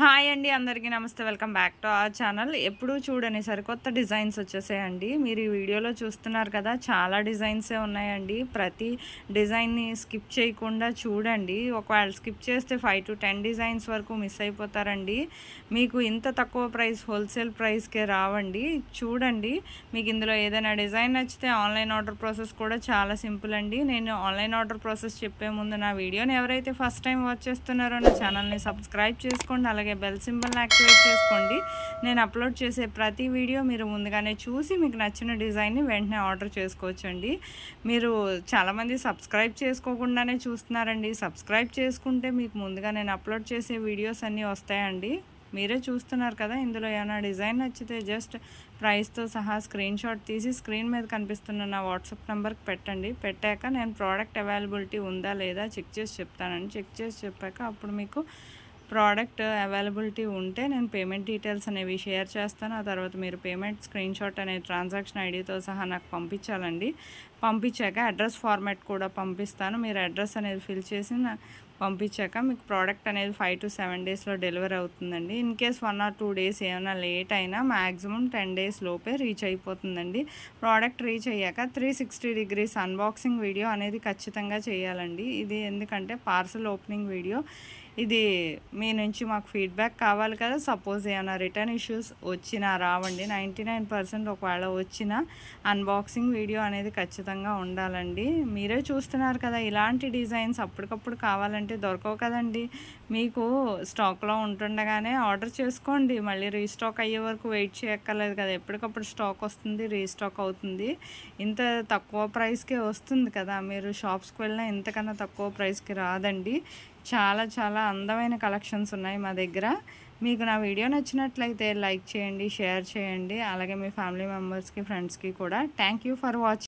Hi అండి, అందరికీ నమస్తే. Welcome back to our channel. ఎప్పుడూ చూడని సరికొత్త డిజైన్స్ వచ్చేసాయండి. మీరు ఈ వీడియోలో చూస్తున్నారు కదా, చాలా డిజైన్సే ఉన్నాయండి. ప్రతి డిజైన్ని స్కిప్ చేయకుండా చూడండి. ఒకవేళ స్కిప్ చేస్తే 5 to 10 డిజైన్స్ వరకు మిస్ అయిపోతారండి. మీకు ఇంత తక్కువ ప్రైస్ హోల్సేల్ ప్రైస్కే రావండి. చూడండి, మీకు ఇందులో ఏదైనా డిజైన్ నచ్చితే ఆన్లైన్ ఆర్డర్ ప్రాసెస్ కూడా చాలా సింపుల్ అండి. నేను ఆన్లైన్ ఆర్డర్ ప్రాసెస్ చెప్పే ముందు నా వీడియోని ఎవరైతే ఫస్ట్ టైం వాచ్ చేస్తున్నారో నా ఛానల్ని సబ్స్క్రైబ్ చేసుకోండి. అలాగే బెల్ సింబల్ని యాక్టివేట్ చేసుకోండి. నేను అప్లోడ్ చేసే ప్రతి వీడియో మీరు ముందుగానే చూసి మీకు నచ్చిన డిజైన్ని వెంటనే ఆర్డర్ చేసుకోవచ్చండి. మీరు చాలామంది సబ్స్క్రైబ్ చేసుకోకుండానే చూస్తున్నారండి. సబ్స్క్రైబ్ చేసుకుంటే మీకు ముందుగా నేను అప్లోడ్ చేసే వీడియోస్ అన్నీ వస్తాయండి. మీరే చూస్తున్నారు కదా, ఇందులో ఏమైనా డిజైన్ నచ్చితే జస్ట్ ప్రైస్తో సహా స్క్రీన్ షాట్ తీసి స్క్రీన్ మీద కనిపిస్తున్న నా వాట్సాప్ నెంబర్కి పెట్టండి. పెట్టాక నేను ప్రోడక్ట్ అవైలబిలిటీ ఉందా లేదా చెక్ చేసి చెప్తానండి. చెక్ చేసి చెప్పాక అప్పుడు మీకు ప్రోడక్ట్ అవైలబిలిటీ ఉంటే నేను పేమెంట్ డీటెయిల్స్ అనేవి షేర్ చేస్తాను. ఆ తర్వాత మీరు పేమెంట్ స్క్రీన్ షాట్ అనే ట్రాన్సాక్షన్ ఐడితో సహా నాకు పంపించాలండి. పంపించాక అడ్రస్ ఫార్మాట్ కూడా పంపిస్తాను. మీరు అడ్రస్ అనేది ఫిల్ చేసి పంపించాక మీకు ప్రోడక్ట్ అనేది 5 to 7 డేస్లో డెలివరీ అవుతుందండి. ఇన్ కేస్ 1 or 2 డేస్ ఏమైనా లేట్ అయినా మ్యాక్సిమం 10 డేస్ లోపే రీచ్ అయిపోతుందండి. ప్రోడక్ట్ రీచ్ అయ్యాక 360 degrees అన్బాక్సింగ్ వీడియో అనేది ఖచ్చితంగా చేయాలండి. ఇది ఎందుకంటే పార్సల్ ఓపెనింగ్ వీడియో. ఇది మీ నుంచి మాకు ఫీడ్బ్యాక్ కావాలి కదా. సపోజ్ ఏమైనా రిటర్న్ ఇష్యూస్ వచ్చినా రావండి. 99% ఒకవేళ వచ్చినా అన్బాక్సింగ్ వీడియో అనేది ఖచ్చితంగా ఉండాలండి. మీరే చూస్తున్నారు కదా, ఇలాంటి డిజైన్స్ అప్పటికప్పుడు కావాలంటే దొరకవు కదండి. మీకు స్టాక్లో ఉంటుండగానే ఆర్డర్ చేసుకోండి. మళ్ళీ రీస్టాక్ అయ్యే వరకు వెయిట్ చేయక్కర్లేదు కదా. ఎప్పటికప్పుడు స్టాక్ వస్తుంది, రీస్టాక్ అవుతుంది. ఇంత తక్కువ ప్రైస్కే వస్తుంది కదా. మీరు షాప్స్కి వెళ్ళినా ఇంతకన్నా తక్కువ ప్రైస్కి రాదండి. చాలా చాలా అందమైన కలెక్షన్స్ ఉన్నాయి మా దగ్గర. మీకు నా వీడియో నచ్చినట్లయితే లైక్ చేయండి, షేర్ చేయండి. అలాగే మీ ఫ్యామిలీ మెంబర్స్కి, ఫ్రెండ్స్కి కూడా. Thank you for watching.